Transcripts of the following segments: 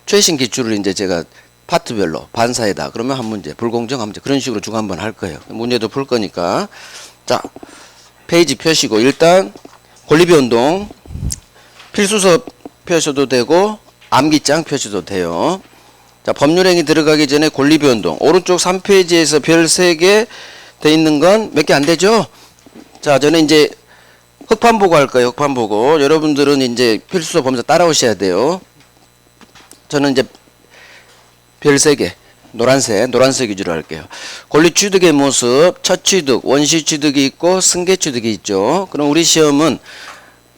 최신 기출을 이제 제가 파트별로 반사에다 그러면 한 문제, 불공정 한 문제 그런 식으로 쭉 한번 할 거예요. 문제도 풀 거니까. 자, 페이지 펴시고 일단 권리비운동 필수서 펴셔도 되고 암기장 펴셔도 돼요. 자, 법률행위 들어가기 전에 권리비운동 오른쪽 3페이지에서 별 3개 돼 있는 건 몇 개 안 되죠? 자, 저는 이제 흑판 보고 할 거예요. 흑판 보고 여러분들은 이제 필수서 보면서 따라오셔야 돼요. 저는 이제 별 3개 노란색 위주로 할게요. 권리 취득의 모습, 첫 취득, 원시 취득이 있고 승계 취득이 있죠. 그럼 우리 시험은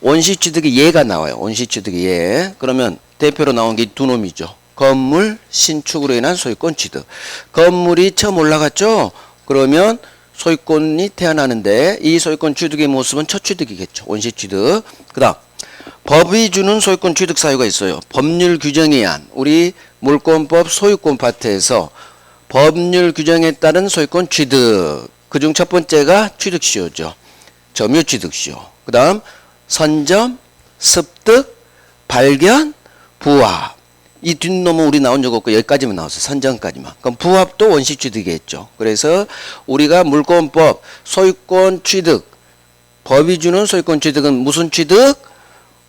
원시 취득의 예가 나와요. 원시 취득의 예. 그러면 대표로 나온 게 두 놈이죠. 건물 신축으로 인한 소유권 취득. 건물이 처음 올라갔죠. 그러면 소유권이 태어나는데 이 소유권 취득의 모습은 첫 취득이겠죠. 원시 취득. 그다음 법이 주는 소유권 취득 사유가 있어요. 법률 규정에 의한 우리 물권법 소유권 파트에서 법률 규정에 따른 소유권 취득. 그중 첫 번째가 취득시효죠. 점유 취득시효. 그 다음 선점, 습득, 발견, 부합. 이 뒷놈은 우리 나온 적 없고 여기까지만 나왔어요. 선점까지만. 그럼 부합도 원시 취득이겠죠. 그래서 우리가 물권법 소유권 취득, 법이 주는 소유권 취득은 무슨 취득?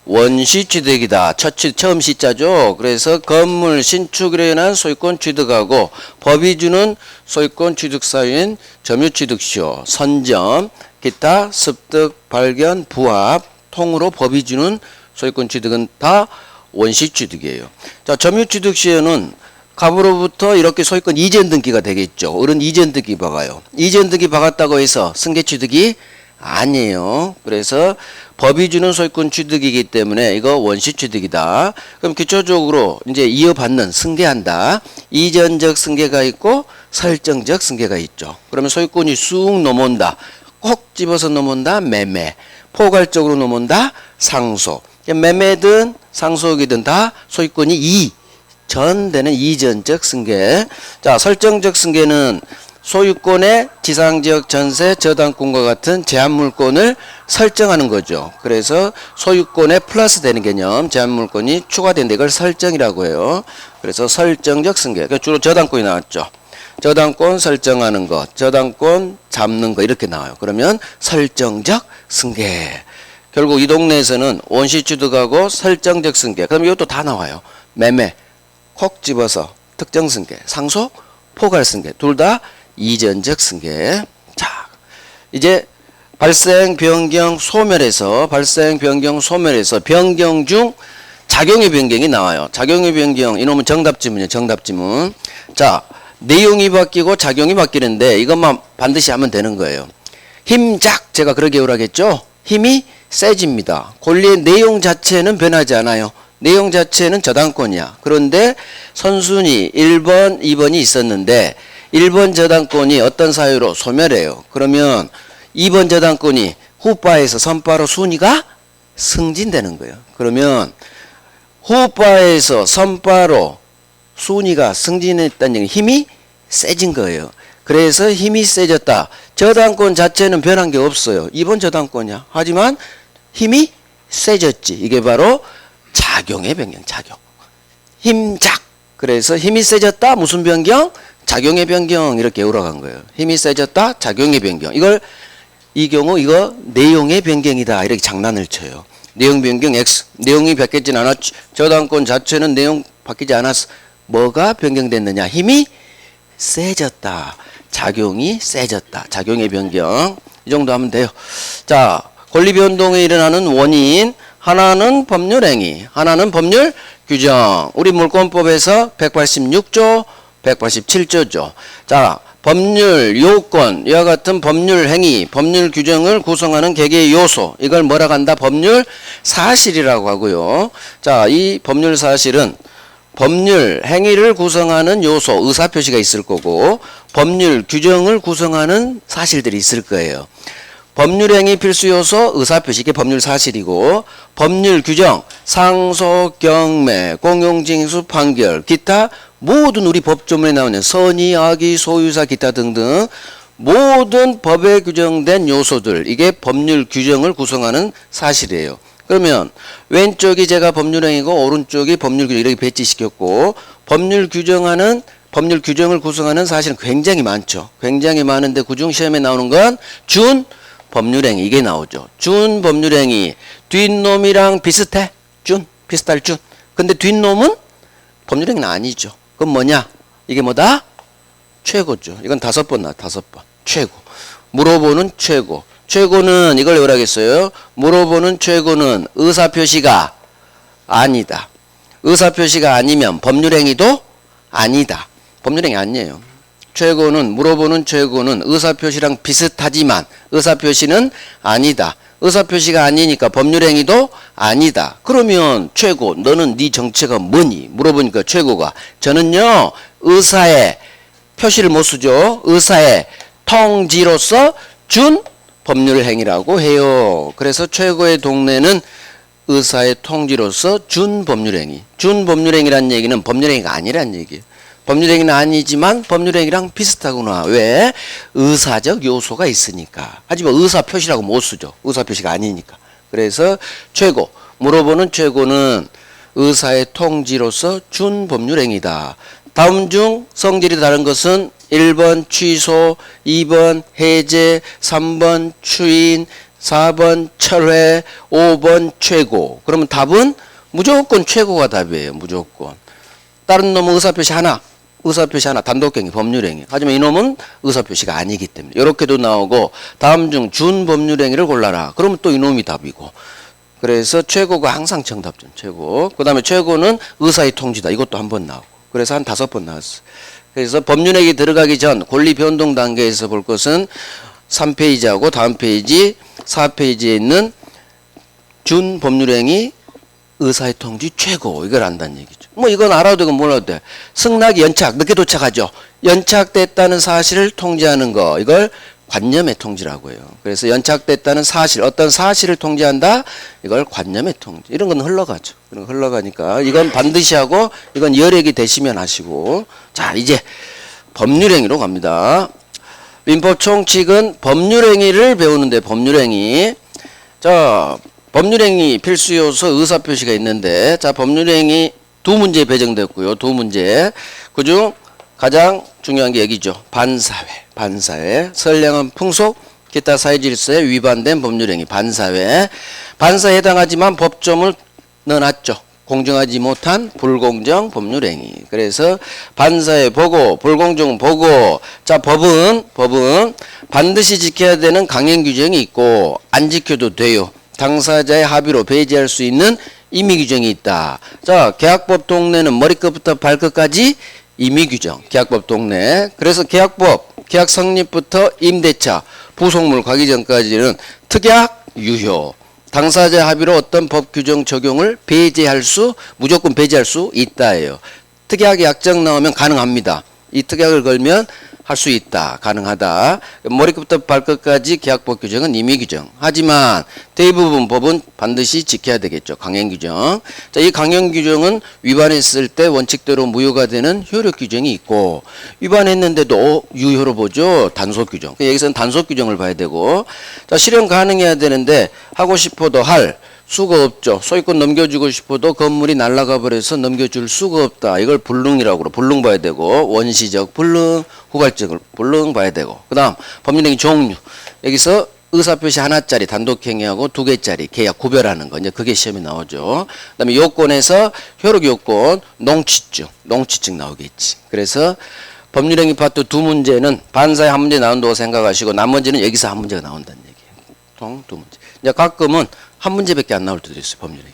원시 취득이다. 처음 시자죠. 그래서 건물 신축으로 인한 소유권 취득하고 법이 주는 소유권 취득 사유인 점유 취득시효, 선점, 기타, 습득, 발견, 부합 통으로 법이 주는 소유권 취득은 다 원시 취득이에요. 자, 점유 취득 시효는 갑으로부터 이렇게 소유권 이전 등기가 되겠죠. 어른 이전 등기 박아요. 이전 등기 박았다고 해서 승계 취득이 아니에요. 그래서 법이 주는 소유권 취득이기 때문에 이거 원시 취득이다. 그럼 기초적으로 이제 이어받는 승계한다. 이전적 승계가 있고 설정적 승계가 있죠. 그러면 소유권이 쑥 넘어온다. 꼭 집어서 넘어온다. 매매. 포괄적으로 넘어온다. 상속. 매매든 상속이든 다 소유권이 이전되는 이전적 승계. 자, 설정적 승계는 소유권의 지상지역 전세 저당권과 같은 제한물권을 설정하는 거죠. 그래서 소유권에 플러스 되는 개념, 제한물권이 추가된다. 이걸 설정이라고 해요. 그래서 설정적 승계. 주로 저당권이 나왔죠. 저당권 설정하는 거, 저당권 잡는 거 이렇게 나와요. 그러면 설정적 승계. 결국 이 동네에서는 원시 취득하고 설정적 승계. 그럼 이것도 다 나와요. 매매, 콕 집어서 특정 승계, 상속, 포괄 승계. 둘 다 이전적 승계. 자, 이제 발생, 변경, 소멸에서 변경 중 작용의 변경이 나와요. 작용의 변경, 이놈은 정답지문이에요. 정답지문. 자, 내용이 바뀌고 작용이 바뀌는데 이것만 반드시 하면 되는 거예요. 힘작, 제가 그렇게 오라겠죠? 힘이 세집니다. 권리의 내용 자체는 변하지 않아요. 내용 자체는 저당권이야. 그런데 선순위 1번, 2번이 있었는데 1번 저당권이 어떤 사유로 소멸해요. 그러면 2번 저당권이 후바에서 선바로 순위가 승진되는 거예요. 그러면 후바에서 선바로 순위가 승진했다는 얘기는 힘이 세진 거예요. 그래서 힘이 세졌다. 저당권 자체는 변한 게 없어요. 2번 저당권이야. 하지만 힘이 세졌지. 이게 바로 작용의 변경, 작용. 힘작. 그래서 힘이 세졌다. 무슨 변경? 작용의 변경. 이렇게 올라간 거예요. 힘이 세졌다. 작용의 변경. 이 경우 이거 내용의 변경이다. 이렇게 장난을 쳐요. 내용 변경 X. 내용이 바뀌진 않았지. 저당권 자체는 내용 바뀌지 않았어. 뭐가 변경됐느냐? 힘이 세졌다. 작용이 세졌다. 작용의 변경. 이 정도 하면 돼요. 자, 권리 변동에 일어나는 원인. 하나는 법률행위, 하나는 법률 규정. 우리 물권법에서 186조, 187조죠. 자, 법률 요건, 이와 같은 법률 행위, 법률 규정을 구성하는 개개의 요소. 이걸 뭐라고 한다? 법률 사실이라고 하고요. 자, 이 법률 사실은 법률 행위를 구성하는 요소, 의사표시가 있을 거고 법률 규정을 구성하는 사실들이 있을 거예요. 법률행위 필수요소, 의사표시, 이게 법률 사실이고 법률 규정, 상속, 경매, 공용징수, 판결, 기타 모든 우리 법조문에 나오는 선의, 악의, 소유사, 기타 등등 모든 법에 규정된 요소들, 이게 법률 규정을 구성하는 사실이에요. 그러면 왼쪽이 제가 법률행위고 오른쪽이 법률규정 이렇게 배치시켰고 법률 규정을 구성하는 사실은 굉장히 많죠. 굉장히 많은데 그중 시험에 나오는 건 준 법률행위 이게 나오죠. 준 법률행위 뒷놈이랑 비슷해. 비슷할 준. 근데 뒷놈은 법률행위는 아니죠. 그건 뭐냐? 이게 뭐다? 최고죠. 이건 5번 나와 5번. 최고. 물어보는 최고. 최고는 이걸 외우라겠어요. 물어보는 최고는 의사표시가 아니다. 의사표시가 아니면 법률행위도 아니다. 법률행위 아니에요. 최고는 물어보는 최고는 의사표시랑 비슷하지만 의사표시는 아니다. 의사표시가 아니니까 법률행위도 아니다. 그러면 최고 너는 네 정체가 뭐니? 물어보니까 최고가 저는요 의사의 표시를 못 쓰죠. 의사의 통지로서 준 법률행위라고 해요. 그래서 최고의 동네는 의사의 통지로서 준 법률행위. 준 법률행위란 얘기는 법률행위가 아니란 얘기예요. 법률행위는 아니지만 법률행위랑 비슷하구나. 왜? 의사적 요소가 있으니까. 하지만 의사표시라고 못 쓰죠. 의사표시가 아니니까. 그래서 최고, 물어보는 최고는 의사의 통지로서 준 법률행위다. 다음 중 성질이 다른 것은 1번 취소, 2번 해제, 3번 추인, 4번 철회, 5번 최고. 그러면 답은 무조건 최고가 답이에요. 무조건. 다른 놈은 의사표시 하나. 단독행위, 법률행위. 하지만 이놈은 의사표시가 아니기 때문에 이렇게도 나오고 다음 중 준법률행위를 골라라. 그러면 또 이놈이 답이고. 그래서 최고가 항상 정답점. 최고. 그 다음에 최고는 의사의 통지다. 이것도 한 번 나오고. 그래서 한 5번 나왔어. 그래서 법률행위 들어가기 전 권리 변동 단계에서 볼 것은 3페이지하고 다음 페이지 4페이지에 있는 준법률행위 의사의 통지 최고 이걸 안다는 얘기죠. 뭐 이건 알아도 되고 몰라도 돼. 승낙이 연착 늦게 도착하죠. 연착됐다는 사실을 통지하는 거 이걸 관념의 통지라고 해요. 그래서 연착됐다는 사실 어떤 사실을 통지한다 이걸 관념의 통지. 이런 건 흘러가죠. 이런 거 흘러가니까 이건 반드시 하고 이건 여력이 되시면 하시고. 자 이제 법률행위로 갑니다. 민법 총칙은 법률행위를 배우는데 법률행위. 자 법률행위 필수 요소 의사표시가 있는데 자 법률행위 2문제 배정됐고요. 2문제. 그중 가장 중요한 게 여기죠. 반사회. 선량한 풍속, 기타 사회질서에 위반된 법률행위. 반사회. 반사에 해당하지만 법조문을 넣어놨죠. 공정하지 못한 불공정 법률행위. 그래서 반사회 보고 불공정 보고 자 법은 반드시 지켜야 되는 강행 규정이 있고 안 지켜도 돼요. 당사자의 합의로 배제할 수 있는 임의 규정이 있다. 자, 계약법 동네는 머리끝부터 발끝까지 임의 규정. 계약법 동네. 그래서 계약법, 계약 성립부터 임대차, 부속물 가기 전까지는 특약 유효. 당사자 합의로 어떤 법 규정 적용을 무조건 배제할 수 있다예요. 특약의 약정 나오면 가능합니다. 이 특약을 걸면 할 수 있다. 가능하다. 머리끝부터 발끝까지 계약법 규정은 임의 규정. 하지만 대부분 법은 반드시 지켜야 되겠죠. 강행 규정. 자, 이 강행 규정은 위반했을 때 원칙대로 무효가 되는 효력 규정이 있고 위반했는데도 유효로 보죠. 단속 규정. 여기서는 단속 규정을 봐야 되고 자, 실현 가능해야 되는데 하고 싶어도 할 수가 없죠. 소유권 넘겨주고 싶어도 건물이 날아가 버려서 넘겨줄 수가 없다. 이걸 불능이라고 그러. 불능 봐야 되고 원시적 불능, 후발적 불능 봐야 되고 그 다음 법률행위 종류. 여기서 의사표시 하나짜리 단독행위하고 2개짜리 계약 구별하는 거. 이제 그게 시험에 나오죠. 그 다음에 요건에서 효력요건 농취증 나오겠지. 그래서 법률행위 파트 2문제는 반사에 한 문제 나온다고 생각하시고 나머지는 여기서 한 문제가 나온다는 얘기예요. 총 2문제. 이제 가끔은 한 문제밖에 안 나올 때도 있어요. 법률행위.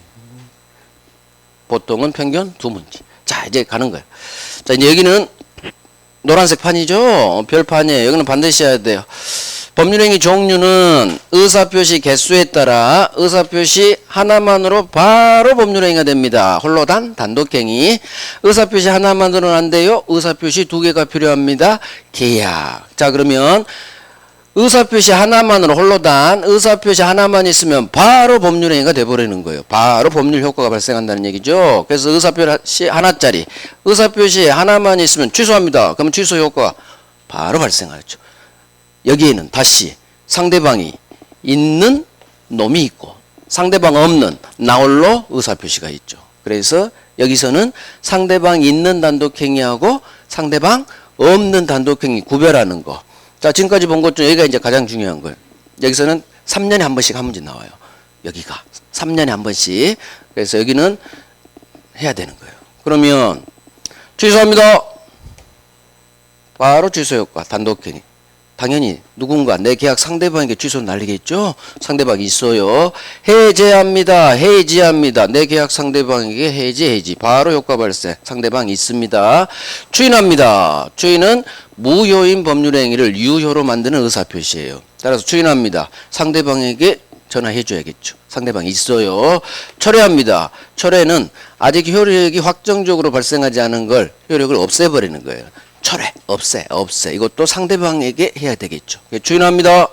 보통은 평균 2문제. 자 이제 가는 거예요. 자 이제 여기는 노란색 판이죠. 별판이에요. 여기는 반드시 해야 돼요. 법률행위 종류는 의사표시 개수에 따라 의사표시 하나만으로 바로 법률행위가 됩니다. 홀로 단독행위. 의사표시 하나만으로는 안 돼요. 의사표시 2개가 필요합니다. 계약. 자 그러면 의사표시 하나만으로 의사표시 하나만 있으면 바로 법률행위가 돼버리는 거예요. 바로 법률 효과가 발생한다는 얘기죠. 그래서 의사표시 하나짜리 의사표시 하나만 있으면 취소합니다. 그러면 취소 효과가 바로 발생하죠. 여기에는 다시 상대방이 있는 놈이 있고 상대방 없는 나홀로 의사표시가 있죠. 그래서 여기서는 상대방 있는 단독행위하고 상대방 없는 단독행위 구별하는 거. 자, 지금까지 본 것 중 여기가 이제 가장 중요한 거예요. 여기서는 3년에 한 번씩 한 문제 나와요. 여기가 3년에 한 번씩. 그래서 여기는 해야 되는 거예요. 그러면 취소합니다. 바로 취소 효과 단독행위. 당연히 누군가 내 계약 상대방에게 취소 날리겠죠. 상대방이 있어요. 해제합니다. 해지합니다. 내 계약 상대방에게 해지. 바로 효과 발생. 상대방이 있습니다. 추인합니다. 추인은 무효인 법률 행위를 유효로 만드는 의사표시예요. 따라서 추인합니다. 상대방에게 전화해 줘야겠죠. 상대방이 있어요. 철회합니다. 철회는 아직 효력이 확정적으로 발생하지 않은 걸 효력을 없애버리는 거예요. 철회, 없애. 이것도 상대방에게 해야 되겠죠. 추인합니다.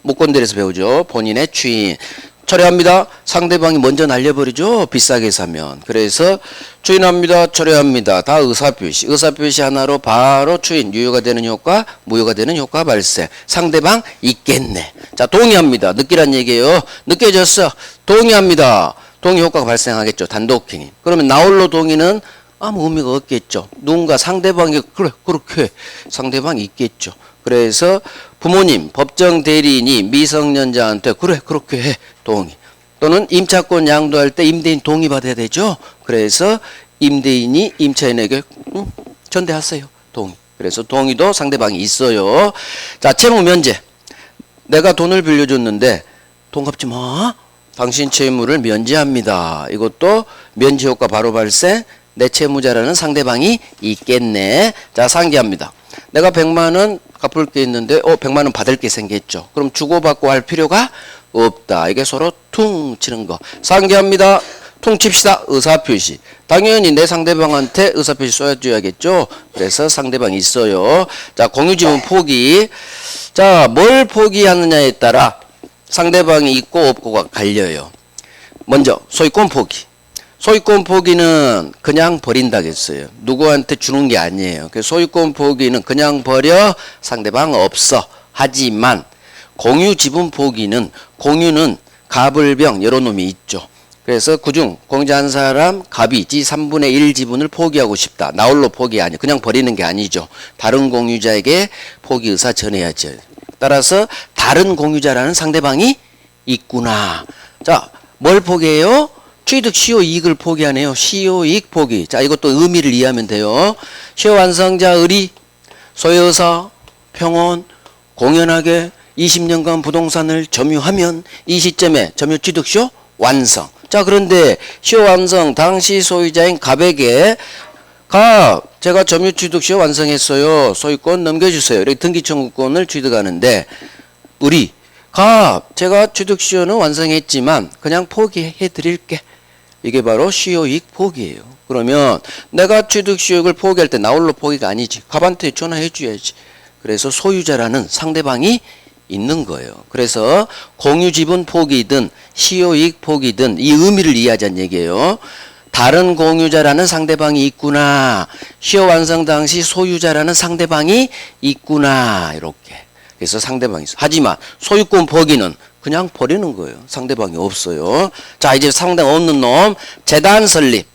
무권대에서 배우죠. 본인의 추인. 철회합니다. 상대방이 먼저 날려버리죠. 비싸게 사면. 그래서 추인합니다. 철회합니다. 다 의사표시. 의사표시 하나로 바로 추인. 유효가 되는 효과, 무효가 되는 효과 발생. 상대방 있겠네. 자, 동의합니다. 느끼란 얘기예요. 느껴졌어. 동의합니다. 동의 효과가 발생하겠죠. 단독행위. 그러면 나홀로 동의는 아무 의미가 없겠죠. 누군가 상대방이 그래 그렇게 상대방이 있겠죠. 그래서 부모님, 법정 대리인이 미성년자한테 그래 그렇게 해 동의. 또는 임차권 양도할 때 임대인 동의 받아야 되죠. 그래서 임대인이 임차인에게 전대하세요. 동의. 그래서 동의도 상대방이 있어요. 자, 채무 면제. 내가 돈을 빌려줬는데 돈 갚지 마. 당신 채무를 면제합니다. 이것도 면제 효과 바로 발생. 내 채무자라는 상대방이 있겠네. 자, 상기합니다. 내가 100만 원 갚을 게 있는데 100만 원 받을 게 생겼죠. 그럼 주고받고 할 필요가 없다. 이게 서로 퉁 치는 거. 상기합니다. 퉁 칩시다. 의사표시. 당연히 내 상대방한테 의사표시 써줘야겠죠. 그래서 상대방이 있어요. 자, 공유지분 포기. 자, 뭘 포기하느냐에 따라 상대방이 있고 없고가 갈려요. 먼저 소유권 포기. 소유권 포기는 그냥 버린다겠어요. 누구한테 주는 게 아니에요. 그래서 소유권 포기는 그냥 버려. 상대방 없어. 하지만 공유 지분 포기는 공유는 갑을병 여러 놈이 있죠. 그래서 그중 공자 한 사람 갑이 지 3분의 1 지분을 포기하고 싶다. 나홀로 포기 아니에요. 그냥 버리는 게 아니죠. 다른 공유자에게 포기 의사 전해야죠. 따라서 다른 공유자라는 상대방이 있구나. 자, 뭘 포기해요? 취득 시효 이익을 포기하네요. 시효 이익 포기. 자, 이것도 의미를 이해하면 돼요. 시효 완성자 의리, 소유의사, 평온, 공연하게 20년간 부동산을 점유하면 이 시점에 점유 취득 시효 완성. 자, 그런데 시효 완성 당시 소유자인 갑에게 제가 점유 취득 시효 완성했어요. 소유권 넘겨주세요. 이렇게 등기 청구권을 취득하는데 제가 취득 시효는 완성했지만 그냥 포기해 드릴게. 이게 바로 시효이익 포기예요. 그러면 내가 취득 시효익을 포기할 때 나홀로 포기가 아니지. 갑한테 전화해 줘야지. 그래서 소유자라는 상대방이 있는 거예요. 그래서 공유지분 포기든 시효이익 포기든 이 의미를 이해하자는 얘기예요. 다른 공유자라는 상대방이 있구나. 시효 완성 당시 소유자라는 상대방이 있구나. 이렇게. 그래서 상대방이 있어. 하지만 소유권 포기는 그냥 버리는 거예요. 상대방이 없어요. 자, 이제 상대방 없는 놈. 재단 설립.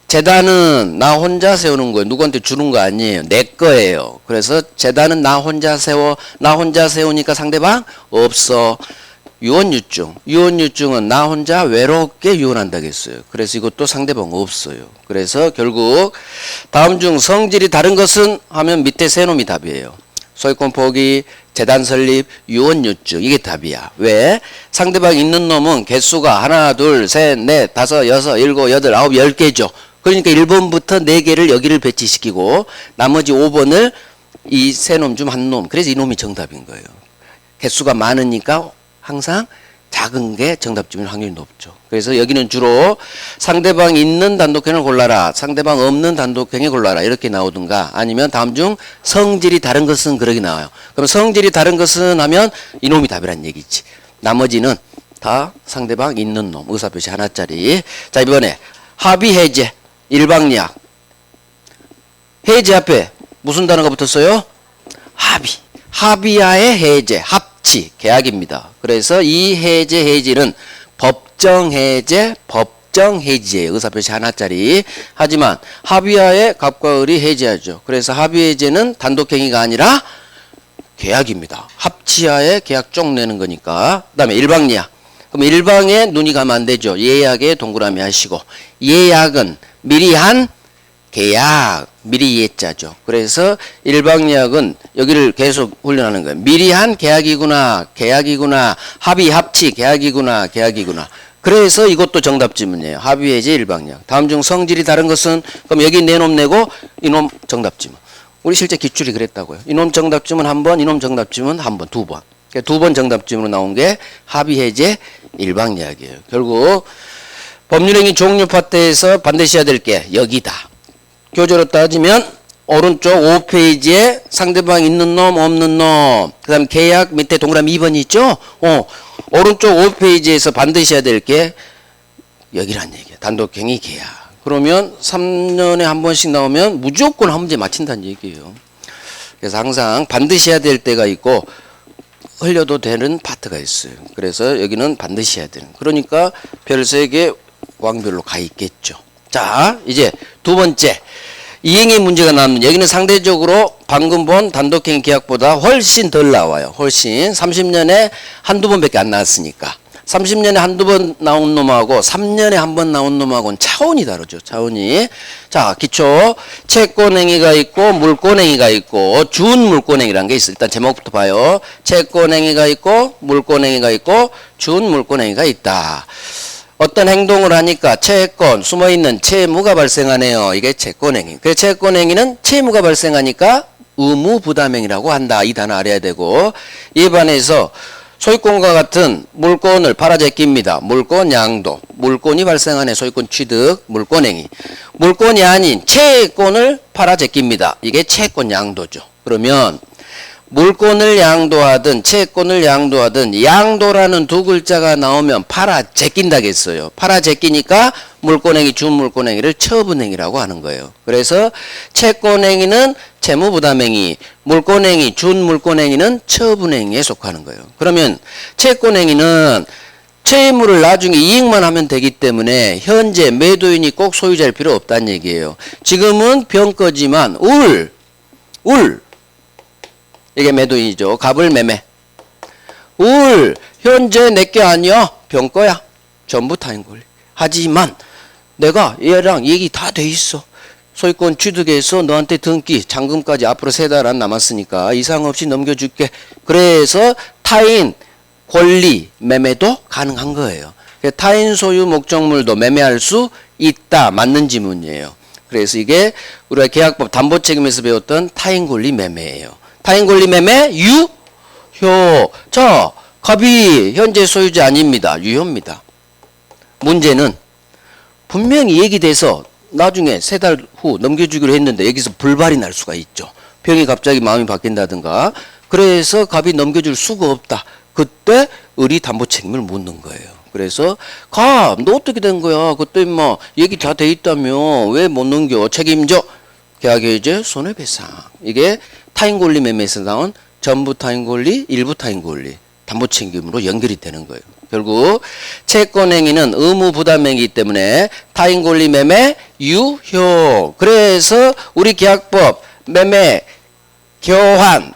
재단은 나 혼자 세우는 거예요. 누구한테 주는 거 아니에요. 내 거예요. 그래서 재단은 나 혼자 세우니까 상대방 없어. 유언유증. 유언유증은 나 혼자 외롭게 유언한다고 했어요. 그래서 이것도 상대방 없어요. 그래서 결국 다음 중 성질이 다른 것은 하면 밑에 세 놈이 답이에요. 소유권 포기, 재단 설립, 유언유증. 이게 답이야. 왜? 상대방 있는 놈은 개수가 하나, 둘, 셋, 넷, 다섯, 여섯, 일곱, 여덟, 아홉, 10개죠. 그러니까 1번부터 4개를 여기를 배치시키고 나머지 5번을 이 세 놈 중 한 놈. 그래서 이 놈이 정답인 거예요. 개수가 많으니까 항상 작은 게 정답쯤일 확률이 높죠. 그래서 여기는 주로 상대방 있는 단독행위를 골라라. 상대방 없는 단독행위 골라라. 이렇게 나오든가 아니면 다음 중 성질이 다른 것은 그렇게 나와요. 그럼 성질이 다른 것은 하면 이놈이 답이란 얘기지. 나머지는 다 상대방 있는 놈. 의사표시 하나짜리. 자, 이번에 합의 해제. 일방약. 해제 앞에 무슨 단어가 붙었어요? 합의. 합의하에 해제. 합치. 계약입니다. 그래서 이 해제는 법정해제, 법정해지예요. 의사표시 하나짜리. 하지만 합의하에 갑과 을이 해지하죠. 그래서 합의해제는 단독행위가 아니라 계약입니다. 합치하에 계약 쪽 내는 거니까. 그 다음에 일방예약. 그럼 일방에 눈이 가면 안 되죠. 예약에 동그라미 하시고. 예약은 미리 한 계약, 미리 예자죠. 그래서 일방예약은 여기를 계속 훈련하는 거예요. 미리 한 계약이구나, 계약이구나, 합의, 합치, 계약이구나, 계약이구나. 그래서 이것도 정답지문이에요. 합의해제 일방예약. 다음 중 성질이 다른 것은, 그럼 여기 네 놈 내고 이놈 정답지문. 우리 실제 기출이 그랬다고요. 이놈 정답지문 한 번, 이놈 정답지문 한 번, 두 번. 두 번 정답지문으로 나온 게 합의해제 일방예약이에요. 결국 법률행위 종류 파트에서 반드시 해야 될 게 여기다. 교재로 따지면 오른쪽 5페이지에 상대방 있는 놈 없는 놈, 그 다음 계약 밑에 동그라미 2번이 있죠. 오른쪽 5페이지에서 반드시 해야 될 게 여기란 얘기야. 단독행위 계약. 그러면 3년에 한 번씩 나오면 무조건 한 문제 맞힌다는 얘기예요. 그래서 항상 반드시 해야 될 때가 있고 흘려도 되는 파트가 있어요. 그래서 여기는 반드시 해야 되는. 그러니까 별 3개 왕별로 가 있겠죠. 자, 이제 두 번째. 이행의 문제가 나오면 여기는 상대적으로 방금 본 단독행위 계약보다 훨씬 덜 나와요. 훨씬. 30년에 한두 번밖에 안 나왔으니까. 30년에 한두 번 나온 놈하고 3년에 한 번 나온 놈하고는 차원이 다르죠. 차원이. 자, 기초. 채권행위가 있고 물권행위가 있고 준물권행위라는 게 있어요. 일단 제목부터 봐요. 채권행위가 있고 물권행위가 있고 준물권행위가 있다. 어떤 행동을 하니까 채권, 숨어있는 채무가 발생하네요. 이게 채권행위. 그래서 채권행위는 채무가 발생하니까 의무부담행위라고 한다. 이 단어 알아야 되고, 이에 반해서 소유권과 같은 물권을 팔아제낍니다. 물권 양도. 물권이 발생하네. 소유권 취득, 물권행위. 물권이 아닌 채권을 팔아제낍니다. 이게 채권 양도죠. 그러면 물권을 양도하든 채권을 양도하든 양도라는 두 글자가 나오면 팔아제낀다겠어요. 팔아제끼니까 물권행위, 준물권행위를 처분행위라고 하는 거예요. 그래서 채권행위는 채무부담행위, 물권행위, 준물권행위는 처분행위에 속하는 거예요. 그러면 채권행위는 채무를 나중에 이익만 하면 되기 때문에 현재 매도인이 꼭 소유자일 필요 없다는 얘기예요. 지금은 병거지만 이게 매도인이죠. 갑을 매매. 현재 내게 아니야. 병거야. 전부 타인 권리. 하지만 내가 얘랑 얘기 다 돼 있어. 소유권 취득해서 너한테 등기, 잔금까지 앞으로 3달 안 남았으니까 이상 없이 넘겨줄게. 그래서 타인 권리 매매도 가능한 거예요. 타인 소유 목적물도 매매할 수 있다. 맞는 지문이에요. 그래서 이게 우리가 계약법 담보책임에서 배웠던 타인 권리 매매예요. 타인 권리 매매 유효. 자, 갑이 현재 소유자 아닙니다. 유효입니다. 문제는 분명히 얘기돼서 나중에 3달 후 넘겨주기로 했는데 여기서 불발이 날 수가 있죠. 병이 갑자기 마음이 바뀐다든가. 그래서 갑이 넘겨줄 수가 없다. 그때 을이 담보 책임을 묻는 거예요. 그래서 갑, 너 어떻게 된 거야? 그때 뭐 얘기 다 돼 있다며 왜 못 넘겨? 책임져. 계약해제 손해배상. 이게 타인 권리 매매에서 나온 전부 타인 권리, 일부 타인 권리, 담보 책임으로 연결이 되는 거예요. 결국 채권행위는 의무부담행위이기 때문에 타인 권리 매매 유효. 그래서 우리 계약법 매매, 교환,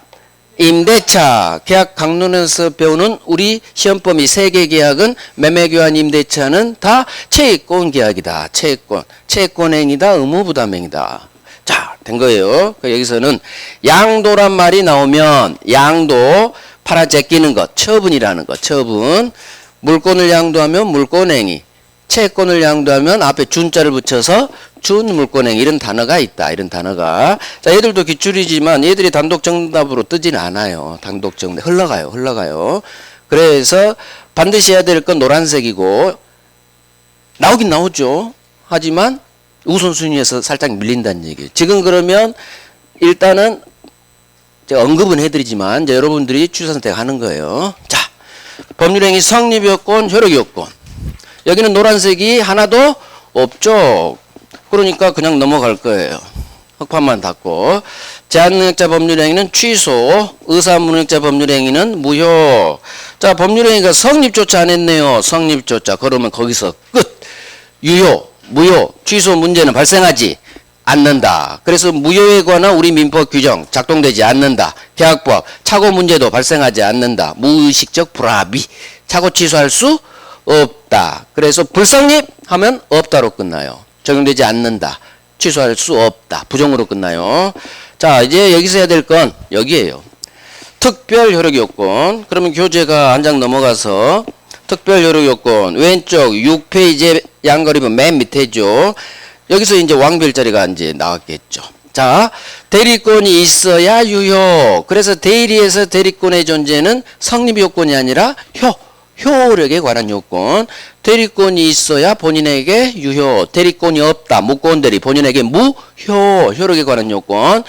임대차, 계약 강론에서 배우는 우리 시험범위 3개 계약은 매매, 교환, 임대차는 다 채권 계약이다. 채권행위다. 의무부담행위다. 자, 된 거예요. 여기서는 양도란 말이 나오면 양도, 팔아제끼는 것, 처분이라는 것, 처분. 물권을 양도하면 물권행위, 채권을 양도하면 앞에 준자를 붙여서 준물권행위. 이런 단어가 있다. 이런 단어가. 자, 얘들도 기출이지만 얘들이 단독 정답으로 뜨지는 않아요. 단독 정답. 흘러가요. 그래서 반드시 해야 될 건 노란색이고, 나오긴 나오죠. 하지만 우선순위에서 살짝 밀린다는 얘기예요. 지금 그러면 일단은 제가 언급은 해드리지만 이제 여러분들이 추선택하는 거예요. 자, 법률행위 성립요건, 효력요건. 여기는 노란색이 하나도 없죠. 그러니까 그냥 넘어갈 거예요. 흑판만 닫고. 제한능력자 법률행위는 취소, 의사무능력자 법률행위는 무효. 자, 법률행위가 성립조차 안 했네요. 성립조차. 그러면 거기서 끝. 유효, 무효, 취소 문제는 발생하지 않는다. 그래서 무효에 관한 우리 민법 규정 작동되지 않는다. 계약법 착오 문제도 발생하지 않는다. 무의식적 불합의 착오 취소할 수 없다. 그래서 불성립 하면 없다로 끝나요. 적용되지 않는다. 취소할 수 없다. 부정으로 끝나요. 자, 이제 여기서 해야 될 건 여기에요. 특별 효력 요건. 그러면 교재가 한 장 넘어가서 특별 효력 요건 왼쪽 6페이지의 양거리면 맨 밑에죠. 여기서 이제 왕별자리가 이제 나왔겠죠. 자, 대리권이 있어야 유효. 그래서 대리에서 대리권의 존재는 성립 요건이 아니라 효력에 관한 요건. 대리권이 있어야 본인에게 유효. 대리권이 없다. 무권 대리 본인에게 무효. 효력에 관한 요건.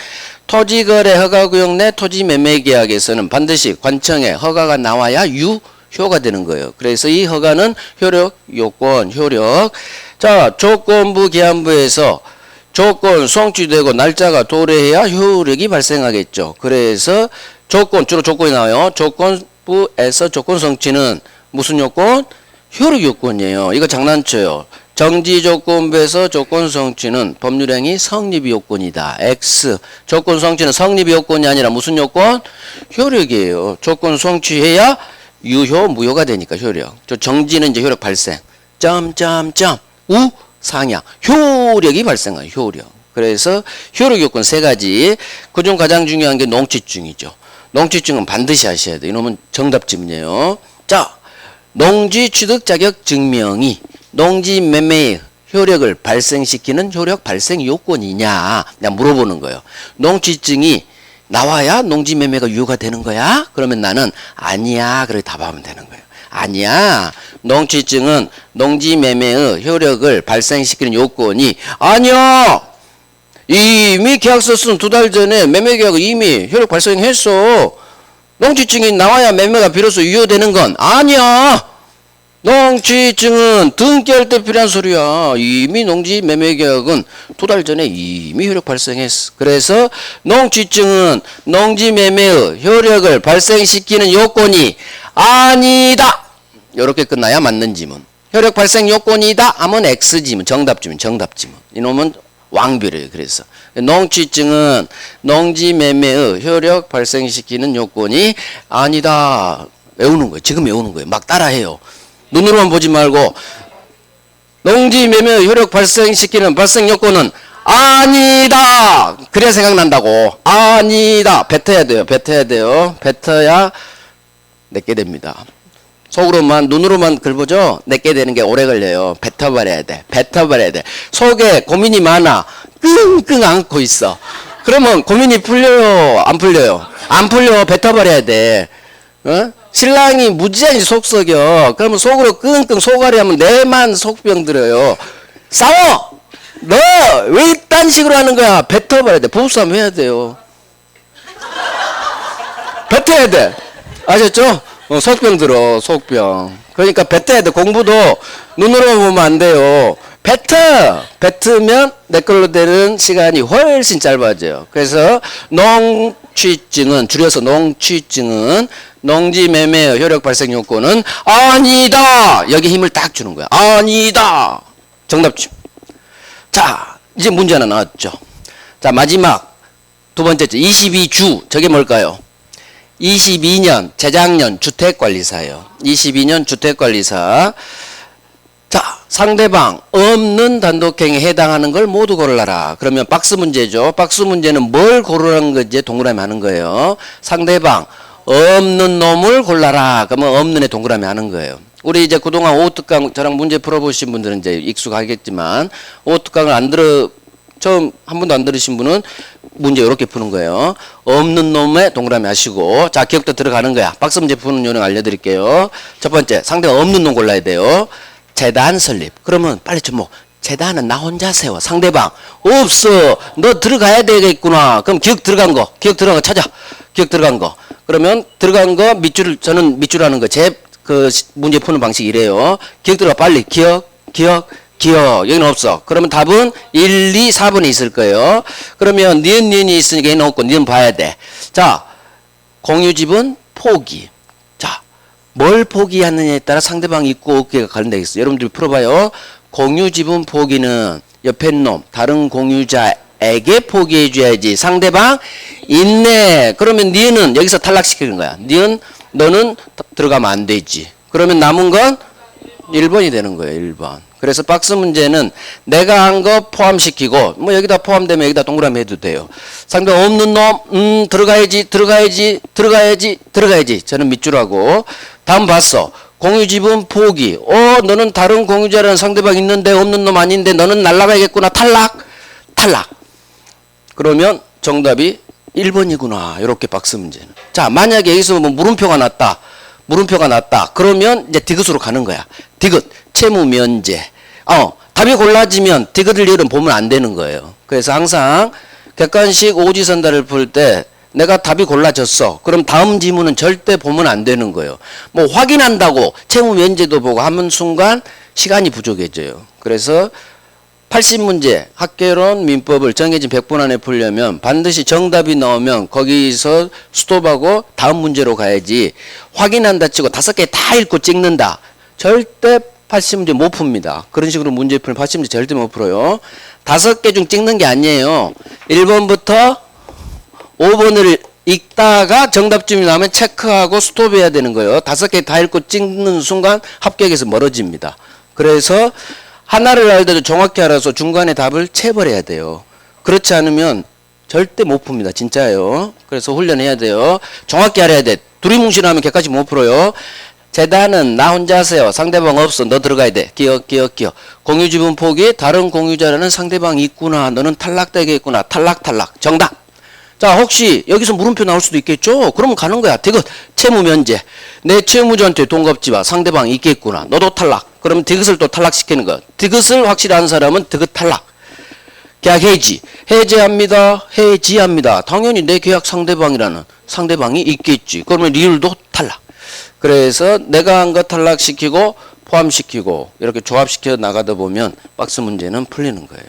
토지거래 허가구역 내 토지매매계약에서는 반드시 관청에 허가가 나와야 유효가 되는 거예요. 그래서 이 허가는 효력 요건 효력. 자, 조건부 기한부에서 조건 성취되고 날짜가 도래해야 효력이 발생하겠죠. 그래서 조건 주로 조건이 나와요. 조건부에서 조건 성취는 무슨 요건? 효력 요건이에요. 이거 장난쳐요. 정지조건부에서 조건 성취는 법률행위 성립 요건이다. X. 조건 성취는 성립 요건이 아니라 무슨 요건? 효력이에요. 조건 성취해야 유효, 무효가 되니까 효력. 저 정지는 이제 효력 발생. 우상향. 효력이 발생해요. 효력. 그래서 효력 요건 세 가지. 그중 가장 중요한 게 농취증이죠. 농취증은 반드시 하셔야 돼요. 이놈은 정답 지문이에요. 자, 농지 취득 자격 증명이 농지 매매의 효력을 발생시키는 효력 발생 요건이냐 그냥 물어보는 거예요. 농취증이 나와야 농지 매매가 유효가 되는 거야? 그러면 나는 아니야. 그렇게 답하면 되는 거예요. 아니야. 농취증은 농지 매매의 효력을 발생시키는 요건이 아니야. 이미 계약서 쓴 2달 전에 매매계약을 이미 효력 발생했어. 농취증이 나와야 매매가 비로소 유효되는 건 아니야. 농취증은 등기할 때 필요한 소리야. 이미 농지 매매계약은 2달 전에 이미 효력 발생했어. 그래서 농취증은 농지 매매의 효력을 발생시키는 요건이 아니다. 이렇게 끝나야 맞는 지문. 효력 발생 요건이다 하면 X지문, 정답지문, 정답지문. 이놈은 왕비례예요. 그래서 농취증은 농지 매매의 효력 발생시키는 요건이 아니다. 외우는 거예요. 지금 외우는 거예요. 막 따라해요. 눈으로만 보지 말고 농지 매매의 효력 발생시키는 발생 요건은 아니다. 그래야 생각난다고. 아니다. 뱉어야 돼요. 뱉어야 돼요. 뱉어야 내게 됩니다. 속으로만 눈으로만 긁어줘 내게 되는 게 오래 걸려요. 뱉어버려야 돼. 뱉어버려야 돼. 속에 고민이 많아. 끙끙 앓고 있어. 그러면 고민이 풀려요? 안 풀려요? 안 풀려. 뱉어버려야 돼. 어? 신랑이 무지하게 속 썩여. 그러면 속으로 끙끙 소가리 하면 내만 속병 들어요. 싸워! 너 왜 이딴 식으로 하는 거야? 뱉어버려야 돼. 부부싸움 해야 돼요. 뱉어야 돼. 아셨죠? 속병 들어. 속병. 그러니까 뱉어야 돼. 공부도 눈으로 보면 안 돼요. 뱉으면 내 걸로 되는 시간이 훨씬 짧아져요. 그래서 농취증은 줄여서 농취증은 농지 매매의 효력 발생 요건은 아니다. 여기 힘을 딱 주는 거야. 아니다. 정답지. 자, 이제 문제 하나 나왔죠. 자, 마지막 두 번째죠. 22주. 저게 뭘까요? 22년 재작년 주택관리사예요. 22년 주택관리사. 자, 상대방 없는 단독행위에 해당하는 걸 모두 고르라. 그러면 박스 문제죠. 박스 문제는 뭘 고르라는 건지 동그라미 하는 거예요. 상대방 없는 놈을 골라라. 그러면 없는 애 동그라미 하는 거예요. 우리 이제 그동안 오특강 저랑 문제 풀어보신 분들은 이제 익숙하겠지만 오특강을 처음 한 번도 안 들으신 분은 문제 이렇게 푸는 거예요. 없는 놈에 동그라미 하시고 자 기억도 들어가는 거야. 박스 문제 푸는 요령 알려드릴게요. 첫 번째 상대가 없는 놈 골라야 돼요. 재단 설립. 그러면 빨리 좀 재단은 나 혼자 세워. 상대방 없어. 너 들어가야 되겠구나. 그럼 기억 들어간 거 찾아. 기억 들어간 거. 그러면 들어간 거 밑줄 저는 밑줄 하는 거. 제 그 문제 푸는 방식 이래요. 기억 들어가 빨리 기억 기억. 여기는 없어. 그러면 답은 1, 2, 4번에 있을 거예요. 그러면 니은이 있으니까 얘는 없고 니은 봐야 돼. 자, 공유집은 포기. 자, 뭘 포기하느냐에 따라 상대방 있고 없기가 관련되겠어. 여러분들이 풀어봐요. 공유집은 포기는 옆에 놈, 다른 공유자에게 포기해줘야지. 상대방 있네. 그러면 니은은 여기서 탈락시키는 거야. 니은 너는 들어가면 안 되지. 그러면 남은 건 1번이 되는 거예요. 1번. 그래서 박스 문제는 내가 한 거 포함시키고 뭐 여기다 포함되면 여기다 동그라미 해도 돼요. 상대방 없는 놈 들어가야지. 저는 밑줄 하고 다음 봤어. 공유집은 포기. 너는 다른 공유자라는 상대방 있는데 없는 놈 아닌데 너는 날라가야겠구나. 탈락. 그러면 정답이 1번이구나. 이렇게 박스 문제는. 자, 만약에 여기서 뭐 물음표가 났다. 그러면 이제 디귿으로 가는 거야. 디귿, 채무 면제. 답이 골라지면 디귿을 이름 보면 안 되는 거예요. 그래서 항상 객관식 오지선다를 풀 때 내가 답이 골라졌어. 그럼 다음 지문은 절대 보면 안 되는 거예요. 뭐 확인한다고 채무 면제도 보고 하면 순간 시간이 부족해져요. 그래서 80문제 학개론 민법을 정해진 100분 안에 풀려면 반드시 정답이 나오면 거기서 스톱하고 다음 문제로 가야지. 확인한다 치고 5개 다 읽고 찍는다. 절대 80문제 못 풉니다. 그런 식으로 문제 풀면 80문제 절대 못 풀어요. 5개 중 찍는 게 아니에요. 1번부터 5번을 읽다가 정답쯤이 나오면 체크하고 스톱해야 되는 거예요. 5개 다 읽고 찍는 순간 합격에서 멀어집니다. 그래서 하나를 알더라도 정확히 알아서 중간에 답을 채버려야 돼요. 그렇지 않으면 절대 못 풉니다. 진짜예요. 그래서 훈련해야 돼요. 정확히 알아야 돼. 두리뭉실하면 객관식 못 풀어요. 재단은 나 혼자 하세요. 상대방 없어. 너 들어가야 돼. 기억. 공유지분 포기. 다른 공유자라는 상대방이 있구나. 너는 탈락되겠구나. 탈락. 정답. 자, 혹시 여기서 물음표 나올 수도 있겠죠? 그러면 가는 거야. 디귿, 채무 면제. 내 채무자한테 돈 갚지 마. 상대방이 있겠구나. 너도 탈락. 그러면 디귿을 또 탈락시키는 거야. 디귿을 확실히 아는 사람은 디귿 탈락. 계약 해지. 해지합니다. 당연히 내 계약 상대방이라는 상대방이 있겠지. 그러면 리을도 탈락. 그래서 내가 한 거 탈락시키고 포함시키고 이렇게 조합시켜 나가다 보면 박스 문제는 풀리는 거예요.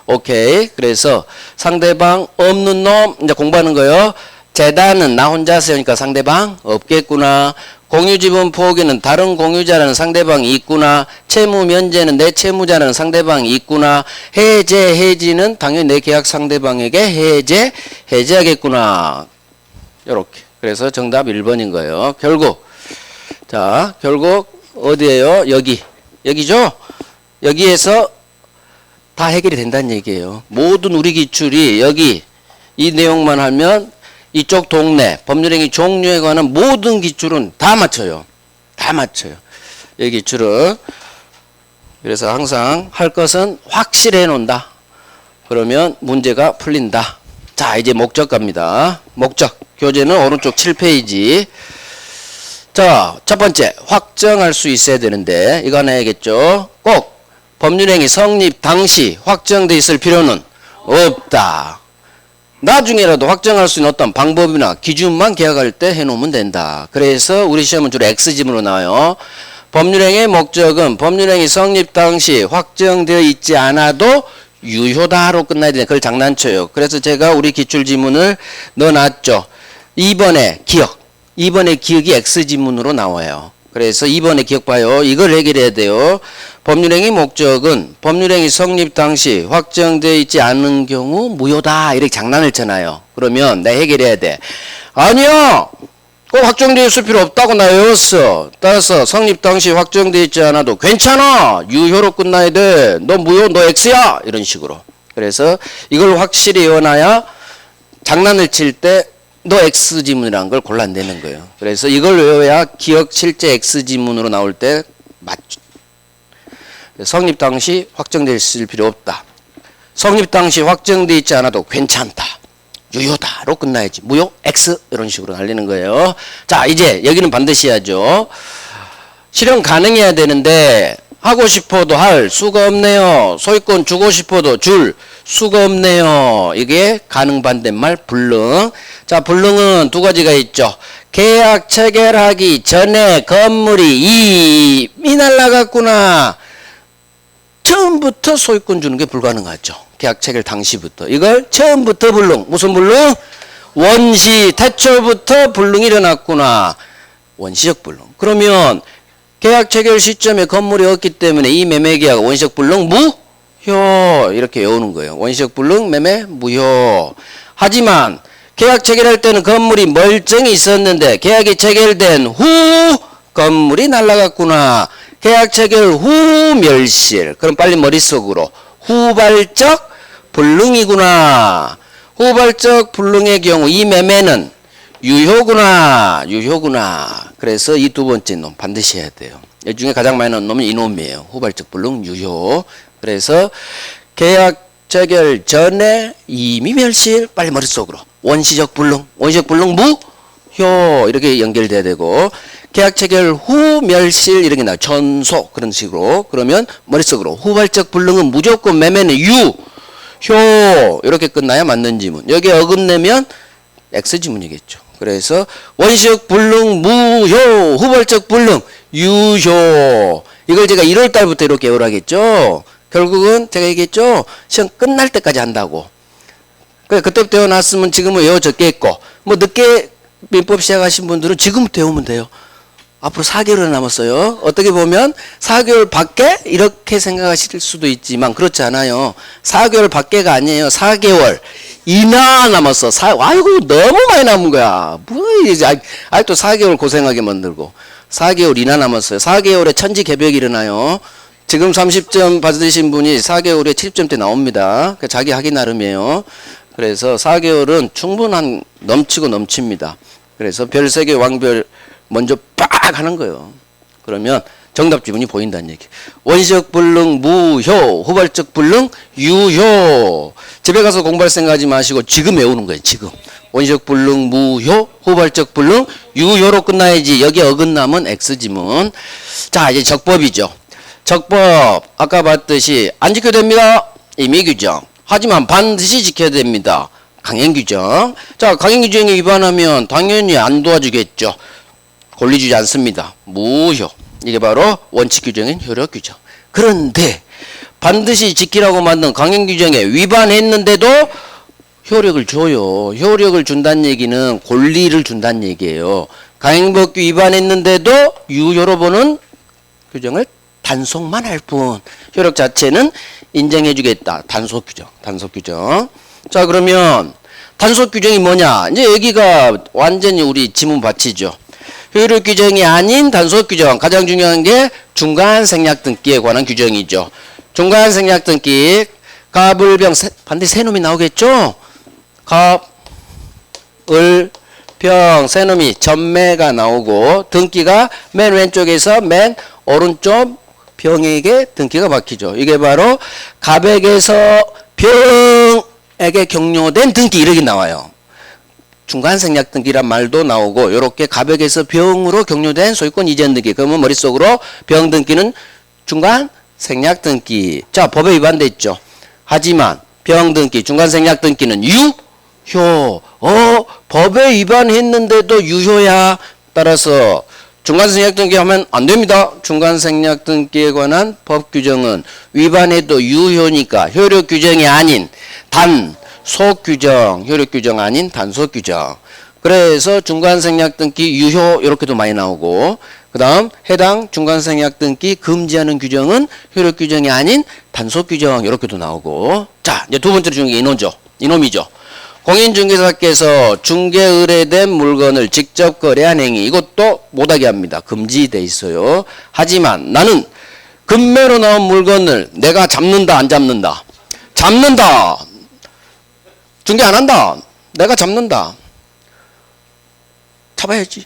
오케이. 그래서 상대방 없는 놈 이제 공부하는 거예요. 재단은 나 혼자 하세요니까 상대방 없겠구나. 공유지분 포기는 다른 공유자라는 상대방이 있구나. 채무 면제는 내 채무자라는 상대방이 있구나. 해지는 당연히 내 계약 상대방에게 해지하겠구나. 요렇게. 그래서 정답 1번인 거예요. 결국 어디예요? 여기죠? 여기에서 다 해결이 된다는 얘기예요. 모든 우리 기출이 여기 이 내용만 하면 이쪽 동네 법률행위 종류에 관한 모든 기출은 다 맞춰요. 여기 기출은. 그래서 항상 할 것은 확실해 놓는다. 그러면 문제가 풀린다. 자, 이제 목적 갑니다. 목적. 교재는 오른쪽 7페이지. 자, 첫 번째 확정할 수 있어야 되는데 이거 하나 해야겠죠. 꼭 법률행위 성립 당시 확정돼 있을 필요는 없다. 나중에라도 확정할 수 있는 어떤 방법이나 기준만 계약할 때 해놓으면 된다. 그래서 우리 시험은 주로 X지문으로 나와요. 법률행위의 목적은 법률행위 성립 당시 확정되어 있지 않아도 유효다로 끝나야 되는 그걸 장난쳐요. 그래서 제가 우리 기출지문을 넣어놨죠. 2번의 기억이 X지문으로 나와요. 그래서 2번의 기억 봐요. 이걸 해결해야 돼요. 법률행위 목적은 법률행위 성립 당시 확정되어 있지 않은 경우 무효다. 이렇게 장난을 쳐놔요. 그러면 내 해결해야 돼. 아니야! 꼭 확정되어 있을 필요 없다고 나 외웠어. 따라서 성립 당시 확정되어 있지 않아도 괜찮아. 유효로 끝나야 돼. 너 무효, 너 X야. 이런 식으로. 그래서 이걸 확실히 외워놔야 장난을 칠 때 너 X지문이라는 걸 골라내는 거예요. 그래서 이걸 외워야 기억 실제 X지문으로 나올 때 맞죠. 성립 당시 확정되어 있을 필요 없다. 성립 당시 확정되어 있지 않아도 괜찮다. 유효다로 끝나야지. 무효 X 이런 식으로 날리는 거예요. 자, 이제 여기는 반드시 해야죠. 실현 가능해야 되는데 하고 싶어도 할 수가 없네요. 소유권 주고 싶어도 줄 수가 없네요. 이게 가능 반대말 불능. 자, 불능은 두 가지가 있죠. 계약 체결하기 전에 건물이 이미 날라갔구나. 처음부터 소유권 주는 게 불가능하죠. 계약 체결 당시부터. 이걸 처음부터 불능. 무슨 불능? 원시 태초부터 불능이 일어났구나. 원시적 불능. 그러면 계약 체결 시점에 건물이 없기 때문에 이 매매 계약 원시적 불능 무효 이렇게 외우는 거예요. 원시적 불능 매매 무효. 하지만 계약 체결할 때는 건물이 멀쩡히 있었는데 계약이 체결된 후 건물이 날아갔구나. 계약 체결 후 멸실. 그럼 빨리 머릿속으로 후발적 불능이구나. 후발적 불능의 경우 이 매매는 유효구나. 유효구나. 그래서 이 두 번째 놈 반드시 해야 돼요. 이 중에 가장 많이 나오는 놈은 이 놈이에요. 후발적 불능 유효. 그래서 계약 체결 전에 이미 멸실. 빨리 머릿속으로 원시적 불능. 원시적 불능 무효. 이렇게 연결돼야 되고 계약 체결 후 멸실 이렇게 나와요. 전소 그런 식으로. 그러면 머릿속으로 후발적 불능은 무조건 매매는 유효 이렇게 끝나야 맞는 지문. 여기에 어긋내면 X 지문이겠죠. 그래서 원시적 불능 무효, 후발적 불능 유효. 이걸 제가 1월 달부터 이렇게 외우라겠죠. 결국은 제가 얘기했죠. 시험 끝날 때까지 한다고. 그때부터 외워놨으면 지금은 외워졌겠고, 뭐 늦게 민법 시작하신 분들은 지금부터 외우면 돼요. 앞으로 4개월 남았어요. 어떻게 보면 4개월 밖에 이렇게 생각하실 수도 있지만 그렇지 않아요. 4개월 밖에가 아니에요. 4개월 이나 남았어. 아이고 너무 많이 남은 거야. 뭐 이제 아직도 4개월 고생하게 만들고 4개월 이나 남았어요. 4개월에 천지개벽이 일어나요. 지금 30점 받으신 분이 4개월에 70점대 나옵니다. 자기 하기 나름이에요. 그래서 4개월은 충분한 넘치고 넘칩니다. 그래서 별 3개 왕별 먼저 빡 하는 거예요. 그러면 정답 지문이 보인다는 얘기. 원시적 불능 무효, 후발적 불능 유효. 집에 가서 공부할 생각하지 마시고 지금 외우는 거예요. 지금. 원시적 불능 무효, 후발적 불능 유효로 끝나야지. 여기 어긋나면 X지문. 자, 이제 적법이죠. 적법 아까 봤듯이 안 지켜야 됩니다. 임의 규정. 하지만 반드시 지켜야 됩니다. 강행 규정. 자, 강행 규정에 위반하면 당연히 안 도와주겠죠. 권리주지 않습니다. 무효. 이게 바로 원칙 규정인 효력 규정. 그런데 반드시 지키라고 만든 강행 규정에 위반했는데도 효력을 줘요. 효력을 준다는 얘기는 권리를 준다는 얘기예요. 강행법규 위반했는데도 유효로 보는 규정을 단속만 할 뿐. 효력 자체는 인정해주겠다. 단속 규정. 단속 규정. 자, 그러면 단속 규정이 뭐냐? 이제 여기가 완전히 우리 지문 받치죠. 효력 규정이 아닌 단속 규정. 가장 중요한 게 중간 생략 등기에 관한 규정이죠. 중간 생략 등기. 갑을병 반드시 세 놈이 나오겠죠? 갑, 을, 병 세 놈이 전매가 나오고 등기가 맨 왼쪽에서 맨 오른쪽 병에게 등기가 박히죠. 이게 바로 갑에게서 병에게 격려된 등기 이렇게 나와요. 중간 생략 등기란 말도 나오고 이렇게 갑에게서 병으로 격려된 소유권 이전 등기. 그러면 머릿속으로 병 등기는 중간 생략 등기. 자, 법에 위반됐죠. 하지만 병 등기, 중간 생략 등기는 유효. 법에 위반했는데도 유효야. 따라서 중간 생략 등기 하면 안 됩니다. 중간 생략 등기에 관한 법 규정은 위반해도 유효니까 효력 규정이 아닌 단속 규정, 효력 규정 아닌 단속 규정. 그래서 중간 생략 등기 유효 이렇게도 많이 나오고, 그다음 해당 중간 생략 등기 금지하는 규정은 효력 규정이 아닌 단속 규정 이렇게도 나오고. 자, 이제 두 번째 중에 이놈이죠. 공인중개사께서 중개 의뢰된 물건을 직접 거래한 행위, 이것도 못하게 합니다. 금지돼 있어요. 하지만 나는 금매로 나온 물건을 내가 잡는다 안 잡는다? 잡는다. 중개 안 한다. 내가 잡는다. 잡아야지.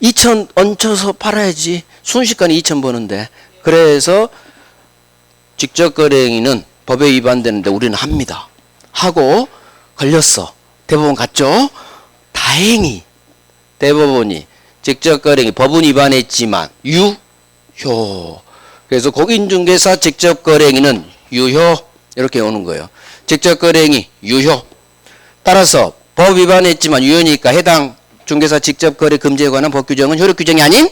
2천 얹혀서 팔아야지. 순식간에 2천 버는데. 그래서 직접 거래 행위는 법에 위반되는데 우리는 합니다. 하고 걸렸어. 대법원 갔죠? 다행히 대법원이 직접 거래 행위 법은 위반했지만 유효. 그래서 공인중개사 직접 거래 행위는 유효 이렇게 오는 거예요. 직접 거래 행위 유효. 따라서 법 위반했지만 유효니까 해당 중개사 직접 거래 금지에 관한 법 규정은 효력 규정이 아닌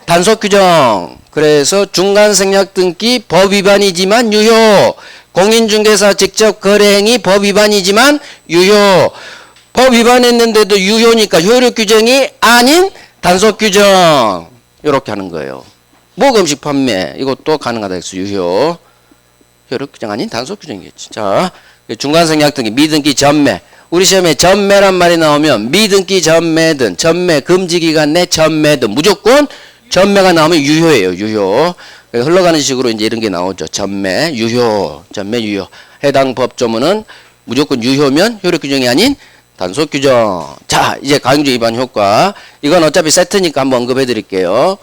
단속 규정. 그래서 중간생략 등기 법 위반이지만 유효. 공인중개사 직접 거래행위 법 위반이지만 유효. 법 위반했는데도 유효니까 효력 규정이 아닌 단속 규정. 이렇게 하는 거예요. 모금식 판매 이것도 가능하다 해서 유효. 효력 규정 아닌 단속 규정이겠지. 자, 중간생략 등기 미등기 전매. 우리 시험에 전매란 말이 나오면 미등기 전매든 전매 금지기간 내 전매든 무조건 전매가 나오면 유효예요. 유효. 흘러가는 식으로 이제 이런 게 나오죠. 전매 유효. 전매 유효. 해당 법조문은 무조건 유효면 효력 규정이 아닌 단속 규정. 자, 이제 강행규정 위반 효과. 이건 어차피 세트니까 한번 언급해 드릴게요.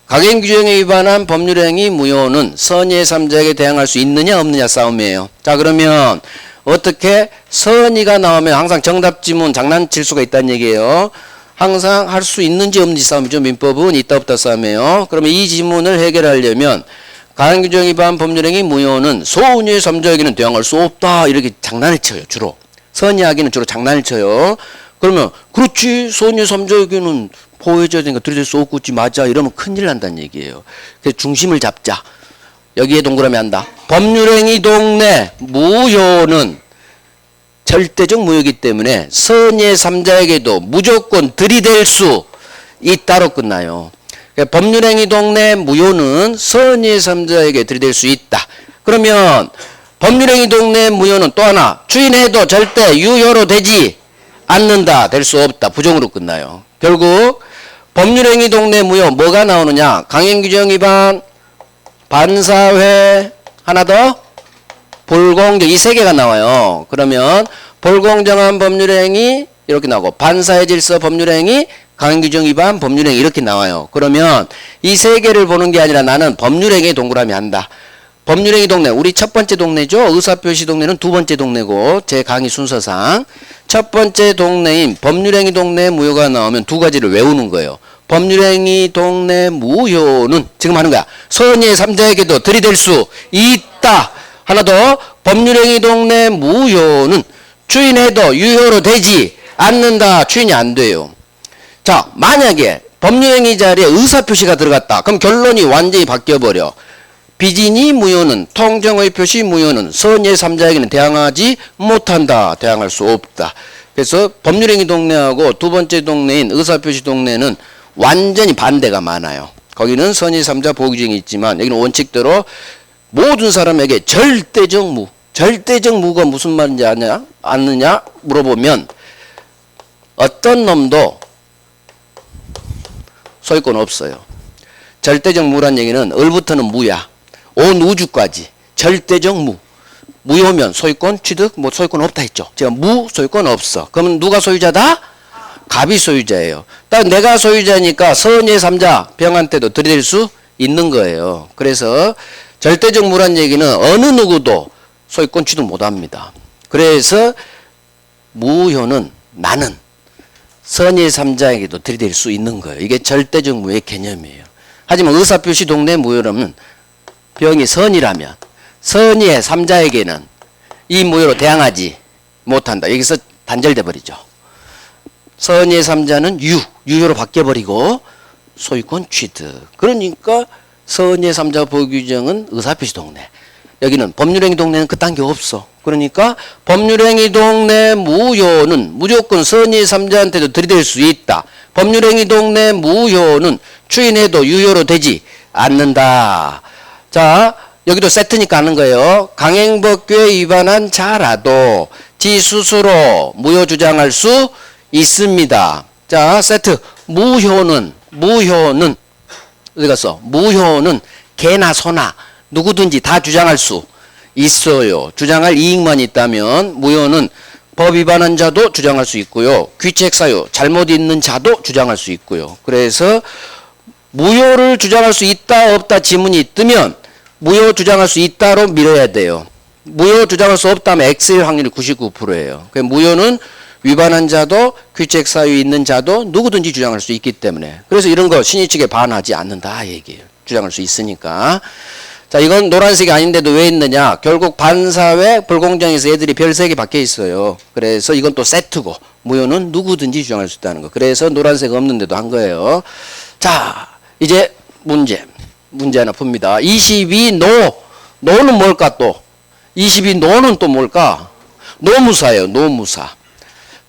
강행규정에 위반한 법률행위 무효는 선의의 3자에게 대항할 수 있느냐 없느냐 싸움이에요. 자, 그러면 어떻게 선의가 나오면 항상 정답 지문 장난칠 수가 있다는 얘기예요. 항상 할 수 있는지 없는지 싸움이죠. 민법은 있다 없다 싸움이에요. 그러면 이 지문을 해결하려면 강행규정 위반 법률행위 무효는 소은유의 3자에게는 대항할 수 없다. 이렇게 장난을 쳐요. 주로. 선의하기는 주로 장난을 쳐요. 그러면 그렇지 소은유의 3자에게는 보호해줘야 되니까 들이댈 수 없겠지 맞아 이러면 큰일 난다는 얘기예요. 그래서 중심을 잡자. 여기에 동그라미 한다. 법률행위 동내 무효는 절대적 무효이기 때문에 선의의 3자에게도 무조건 들이댈 수 있다로 끝나요. 그러니까 법률행위 동내 무효는 선의의 3자에게 들이댈 수 있다. 그러면 법률행위 동내 무효는 또 하나 추인해도 절대 유효로 되지 않는다. 될 수 없다. 부정으로 끝나요. 결국 법률행위 동내 무효 뭐가 나오느냐. 강행규정 위반 반사회 하나 더 불공정 이 세 개가 나와요. 그러면 불공정한 법률행위 이렇게 나오고 반사회 질서 법률행위 강행규정 위반 법률행위 이렇게 나와요. 그러면 이 세 개를 보는 게 아니라 나는 법률행위 동그라미 한다. 법률행위 동네 우리 첫 번째 동네죠. 의사표시 동네는 두 번째 동네고 제 강의 순서상 첫 번째 동네인 법률행위 동네 무효가 나오면 두 가지를 외우는 거예요. 법률행위 동네 무효는 지금 하는 거야. 선의의 3자에게도 들이댈 수 있다. 하나 더 법률행위 동네 무효는 추인해도 유효로 되지 않는다. 추인이 안 돼요. 자, 만약에 법률행위 자리에 의사표시가 들어갔다. 그럼 결론이 완전히 바뀌어버려. 비진이 무효는 통정의 표시 무효는 선의의 3자에게는 대항하지 못한다. 대항할 수 없다. 그래서 법률행위 동네하고 두 번째 동네인 의사표시 동네는 완전히 반대가 많아요. 거기는 선의의 3자 보호규정이 있지만 여기는 원칙대로 모든 사람에게 절대적 무. 절대적 무가 무슨 말인지 아느냐 물어보면 어떤 놈도 소유권 없어요. 절대적 무란 얘기는 을부터는 무야. 온 우주까지 절대적 무. 무효면 소유권 취득 뭐 소유권 없다 했죠. 제가 무 소유권 없어. 그러면 누가 소유자다? 갑이 소유자예요. 딱 내가 소유자니까 선의의 3자 병한테도 들이댈 수 있는 거예요. 그래서 절대적 무란 얘기는 어느 누구도 소유권 취득 못합니다. 그래서 무효는 나는 선의의 3자에게도 들이댈 수 있는 거예요. 이게 절대적 무효의 개념이에요. 하지만 의사표시 동네 무효라면 병이 선이라면 선의의 3자에게는 이 무효로 대항하지 못한다. 여기서 단절돼 버리죠. 선의의 3자는 유효로 바뀌어버리고 소유권 취득. 그러니까 선의의 3자 보호규정은 의사표시 동네. 여기는 법률행위 동네는 그딴 게 없어. 그러니까 법률행위 동네 무효는 무조건 선의의 3자한테도 들이댈 수 있다. 법률행위 동네 무효는 추인해도 유효로 되지 않는다. 자, 여기도 세트니까 하는 거예요. 강행법규에 위반한 자라도 지 스스로 무효 주장할 수 있습니다. 자, 세트. 무효는 어디 갔어? 무효는 개나 소나 누구든지 다 주장할 수 있어요. 주장할 이익만 있다면 무효는 법 위반한 자도 주장할 수 있고요. 귀책 사유 잘못 있는 자도 주장할 수 있고요. 그래서 무효를 주장할 수 있다 없다 지문이 뜨면 무효 주장할 수 있다로 밀어야 돼요. 무효 주장할 수 없다면 X일 확률이 99%예요. 무효는 위반한 자도 귀책 사유 있는 자도 누구든지 주장할 수 있기 때문에 그래서 이런 거 신의 측에 반하지 않는다 얘기예요. 주장할 수 있으니까. 자, 이건 노란색이 아닌데도 왜 있느냐. 결국 반사회 불공정에서 애들이 별 3개 박혀 있어요. 그래서 이건 또 세트고 무효는 누구든지 주장할 수 있다는 거. 그래서 노란색 없는데도 한 거예요. 자, 이제 문제. 문제 하나 풉니다. 22노는 뭘까 또? 22노는 또 뭘까? 노무사예요.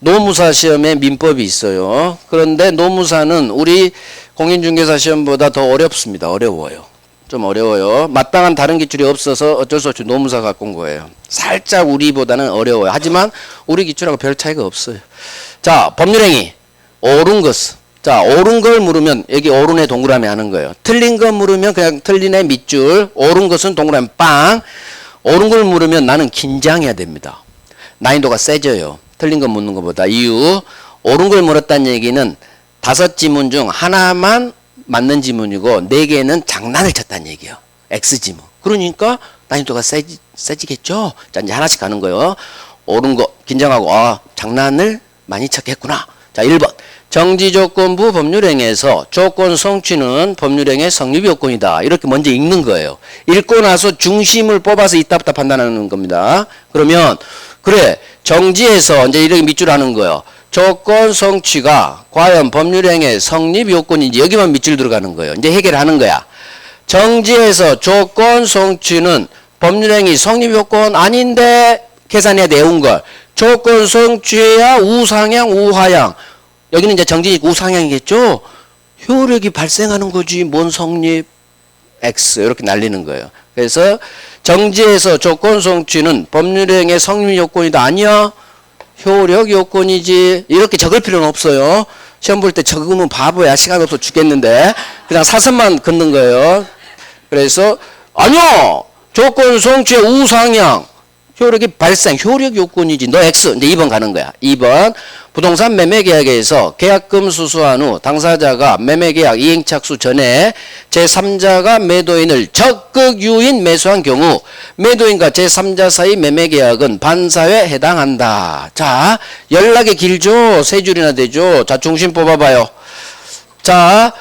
노무사 시험에 민법이 있어요. 그런데 노무사는 우리 공인중개사 시험보다 더 어렵습니다. 어려워요. 좀 어려워요. 마땅한 다른 기출이 없어서 어쩔 수 없이 노무사 갖고 온 거예요. 살짝 우리보다는 어려워요. 하지만 우리 기출하고 별 차이가 없어요. 자, 법률행위. 옳은 것은. 자, 옳은 걸 물으면 여기 옳은에 동그라미 하는 거예요. 틀린 거 물으면 그냥 틀린에 밑줄. 옳은 것은 동그라미 빵. 옳은 걸 물으면 나는 긴장해야 됩니다. 난이도가 세져요. 틀린 거 묻는 것보다. 이유. 옳은 걸 물었다는 얘기는 5지문 중 하나만 맞는 지문이고 4개는 장난을 쳤다는 얘기예요. X지문. 그러니까 난이도가 세지겠죠. 자, 이제 하나씩 가는 거예요. 옳은 거 긴장하고 장난을 많이 쳤겠구나. 자, 1번. 정지조건부 법률행위에서 조건 성취는 법률행위의 성립 요건이다. 이렇게 먼저 읽는 거예요. 읽고 나서 중심을 뽑아서 이따부터 판단하는 겁니다. 그러면 그래 정지에서 이제 이렇게 밑줄 하는 거예요. 조건 성취가 과연 법률행위의 성립 요건인지 여기만 밑줄 들어가는 거예요. 이제 해결하는 거야. 정지에서 조건 성취는 법률행위 성립 요건 아닌데 계산해야 돼. 외운 걸. 조건 성취해야 우상향 우하향. 여기는 이제 정지 우상향이겠죠. 효력이 발생하는 거지. 뭔 성립 X 이렇게 날리는 거예요. 그래서 정지에서 조건 성취는 법률행위의 성립 요건이다. 아니야. 효력 요건이지. 이렇게 적을 필요는 없어요. 시험 볼 때 적으면 바보야. 시간 없어 죽겠는데. 그냥 사선만 긋는 거예요. 그래서 아니요. 조건 성취의 우상향. 효력이 발생. 효력 요건이지. 너 X. 이제 2번 가는 거야. 2번. 부동산 매매계약에서 계약금 수수한 후 당사자가 매매계약 이행착수 전에 제3자가 매도인을 적극 유인 매수한 경우 매도인과 제3자 사이 매매계약은 반사회에 해당한다. 자, 연락이 길죠? 3줄이나 되죠? 자, 중심 뽑아봐요. 자,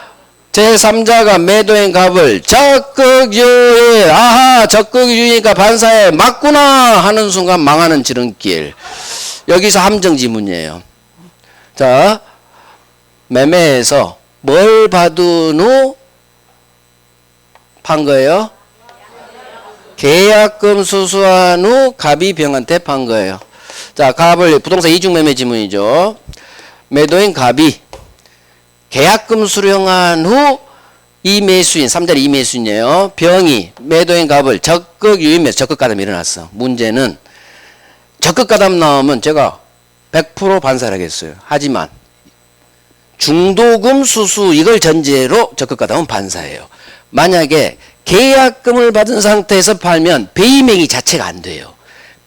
제3자가 매도인 값을 적극 유인. 아하, 적극 유인이니까 반사회 맞구나 하는 순간 망하는 지름길. 여기서 함정 지문이에요. 자, 매매에서 뭘 받은 후 판 거예요? 계약금 수수한 후 갑이 병한테 판 거예요. 자, 갑을 부동산 이중매매 지문이죠. 매도인 갑이 계약금 수령한 후 이매수인, 3자리 이매수인이에요. 병이 매도인 갑을 적극 유인매수, 적극 가담이 일어났어. 문제는 적극 가담 나오면 제가 100% 반사를 하겠어요. 하지만 중도금 수수 이걸 전제로 적극 가담은 반사예요. 만약에 계약금을 받은 상태에서 팔면 배임행위 자체가 안 돼요.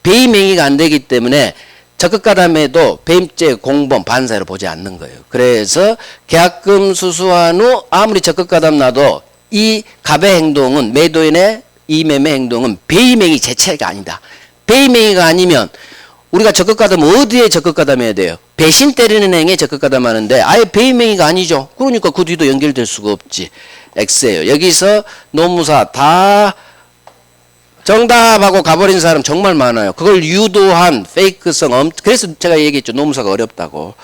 배임행위가 안 되기 때문에 적극 가담에도 배임죄 공범 반사로 보지 않는 거예요. 그래서 계약금 수수한 후 아무리 적극 가담 나도 이 갑의 행동은 매도인의 이 매매 행동은 배임행위 자체가 아니다. 배임행위가 아니면 우리가 적극 가담 어디에 적극 가담해야 돼요? 배신 때리는 행위에 적극 가담하는데 아예 배임행위가 아니죠. 그러니까 그 뒤도 연결될 수가 없지. X예요. 여기서 노무사 다 정답하고 가버린 사람 정말 많아요. 그걸 유도한 페이크성 그래서 제가 얘기했죠. 노무사가 어렵다고.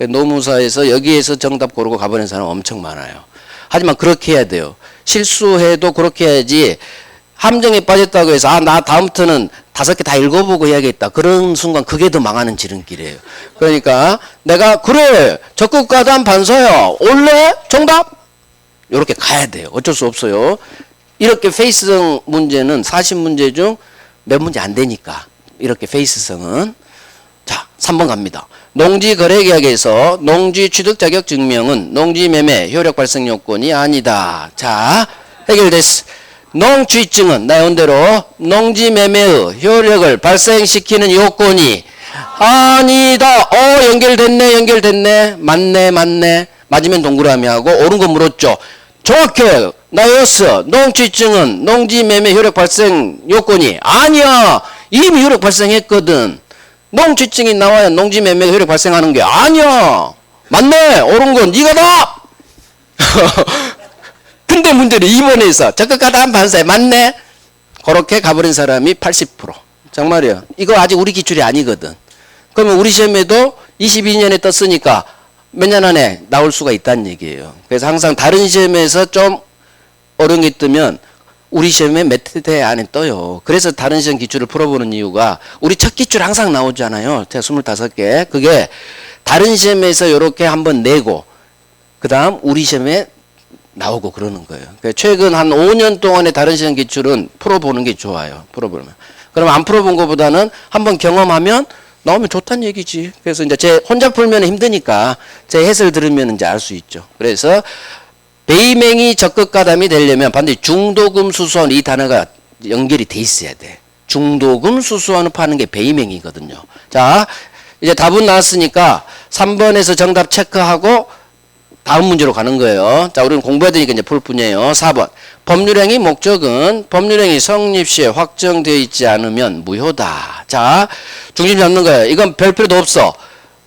노무사에서 여기에서 정답 고르고 가버린 사람 엄청 많아요. 하지만 그렇게 해야 돼요. 실수해도 그렇게 해야지 함정에 빠졌다고 해서 나 다음부터는 5개 다 읽어보고 해야겠다. 그런 순간 그게 더 망하는 지름길이에요. 그러니까 내가 그래 적극 가담 반사야. 올래? 정답? 이렇게 가야 돼요. 어쩔 수 없어요. 이렇게 페이스성 문제는 40문제 중 몇 문제 안 되니까 이렇게 페이스성은 자 3번 갑니다. 농지거래계약에서 농지취득자격 증명은 농지매매 효력 발생 요건이 아니다. 자 해결됐어. 농취증은 나온대로 농지매매의 효력을 발생시키는 요건이 아니다. 연결됐네. 맞네. 맞으면 동그라미 하고 옳은 거 물었죠. 정확해. 나였어. 농취증은 농지매매 효력 발생 요건이 아니야. 이미 효력 발생했거든. 농취증이 나와야 농지매매 효력 발생하는 게 아니야. 맞네. 옳은 건 네가 다. 근데 문제는 2번에서 적극 가담 반사에 맞네. 그렇게 가버린 사람이 80%. 정말이야. 이거 아직 우리 기출이 아니거든. 그러면 우리 시험에도 22년에 떴으니까 몇 년 안에 나올 수가 있다는 얘기예요. 그래서 항상 다른 시험에서 좀 어려운 게 뜨면 우리 시험에 메트대 안에 떠요. 그래서 다른 시험 기출을 풀어보는 이유가 우리 첫 기출 항상 나오잖아요. 제가 25개. 그게 다른 시험에서 이렇게 한번 내고 그 다음 우리 시험에 나오고 그러는 거예요. 그러니까 최근 한 5년 동안의 다른 시험 기출은 풀어보는 게 좋아요. 풀어보면. 그럼 안 풀어본 것보다는 한번 경험하면 나오면 좋다는 얘기지. 그래서 이제 제 혼자 풀면 힘드니까 제 해설 들으면 이제 알 수 있죠. 그래서 베이맹이 적극가담이 되려면 반드시 중도금 수수원 이 단어가 연결이 돼 있어야 돼. 중도금 수수원을 파는 게 베이맹이거든요. 자, 이제 답은 나왔으니까 3번에서 정답 체크하고 다음 문제로 가는 거예요. 자, 우리는 공부해야 되니까 이제 풀 뿐이에요. 4번. 법률행위 목적은 법률행위 성립 시에 확정되어 있지 않으면 무효다. 자, 중심 잡는 거예요. 이건 별 필요도 없어.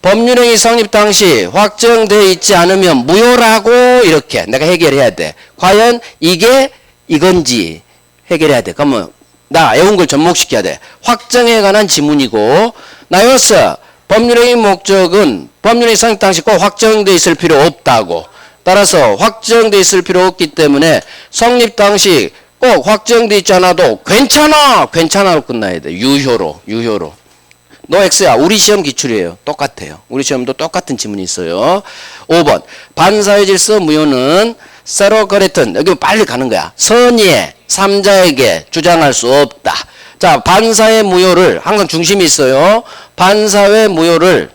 법률행위 성립 당시 확정되어 있지 않으면 무효라고 이렇게 내가 해결해야 돼. 과연 이게 이건지 해결해야 돼. 그러면 나 외운 걸 접목시켜야 돼. 확정에 관한 지문이고 나였어. 법률행위 목적은 법률행위 성립 당시 꼭 확정되어 있을 필요 없다고. 따라서 확정되어 있을 필요 없기 때문에 성립 당시 꼭 확정되어 있지 않아도 괜찮아로 끝나야 돼. 유효로. 너 X야. 우리 시험 기출이에요. 똑같아요. 우리 시험도 똑같은 지문이 있어요. 5번. 반사회 질서 무효는 세로거레튼. 여기 빨리 가는 거야. 선의의 3자에게 주장할 수 없다. 자, 반사회 무효를 항상 중심이 있어요. 반사회 무효를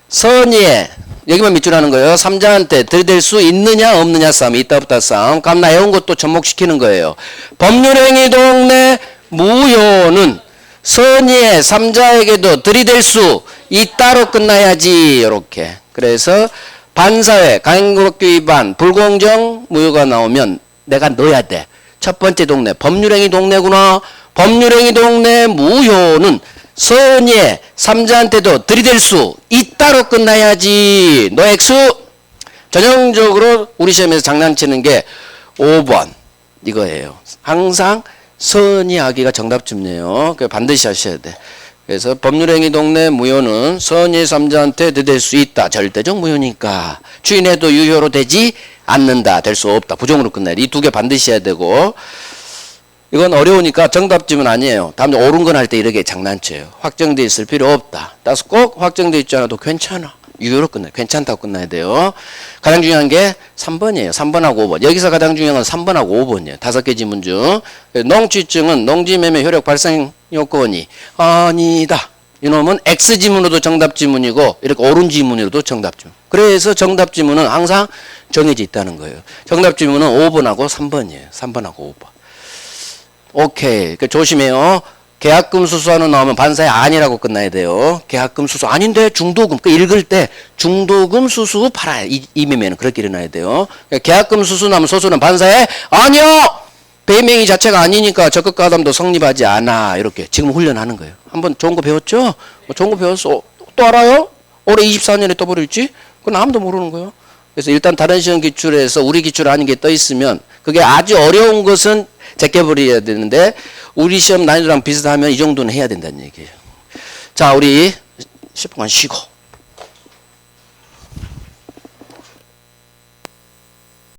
선의의 여기만 밑줄 하는 거예요. 3자한테 들이댈 수 있느냐 없느냐 싸움. 있다 없다 싸움. 그럼 나 외운 것도 접목시키는 거예요. 법률행위 동내 무효는 선의의 3자에게도 들이댈 수 있다로 끝나야지. 이렇게. 그래서 반사회, 강행법규 위반, 불공정 무효가 나오면 내가 넣어야 돼. 첫 번째 동네. 법률행위 동네구나. 법률행위 동네 무효는 선의의 3자한테도 들이댈 수 있다로 끝나야지. 너 X. 전형적으로 우리 시험에서 장난치는 게 5번. 이거예요. 항상 선의하기가 정답쯤이에요. 반드시 하셔야 돼. 그래서 법률행위 동내 무효는 선의의 3자한테 들이댈 수 있다. 절대적 무효니까. 추인해도 유효로 되지 않는다. 될 수 없다. 부정으로 끝나야 돼. 이 두 개 반드시 해야 되고. 이건 어려우니까 정답집은 아니에요. 다음에 옳은 건 할 때 이렇게 장난쳐요. 확정돼 있을 필요 없다. 따라서 꼭 확정돼 있지 않아도 괜찮아. 유효로 끝나요. 괜찮다고 끝나야 돼요. 가장 중요한 게 3번이에요. 3번하고 5번. 여기서 가장 중요한 건 3번하고 5번이에요. 5개 지문 중. 농취증은 농지매매 효력 발생 요건이 아니다. 이놈은 X 지문으로도 정답 지문이고 이렇게 옳은 지문으로도 정답 지문. 그래서 정답 지문은 항상 정해져 있다는 거예요. 정답 지문은 5번하고 3번이에요. 3번하고 5번. 오케이. 조심해요. 계약금 수수하는 나오면 반사회 아니라고 끝나야 돼요. 계약금 수수 아닌데 중도금. 읽을 때 중도금 수수 팔아야 이 매매는 그렇게 일어나야 돼요. 계약금 수수 나오면 소수는 반사회 아니요. 배명의 자체가 아니니까 적극가담도 성립하지 않아. 이렇게 지금 훈련하는 거예요. 한번 좋은 거 배웠죠? 좋은 거 배웠어. 또 알아요? 올해 24년에 떠버릴지? 그건 아무도 모르는 거예요. 그래서 일단 다른 시험 기출에서 우리 기출 아닌 게 떠 있으면 그게 아주 어려운 것은 제껴버려야 되는데 우리 시험 난이도랑 비슷하면 이 정도는 해야 된다는 얘기예요. 자, 우리 10분간 쉬고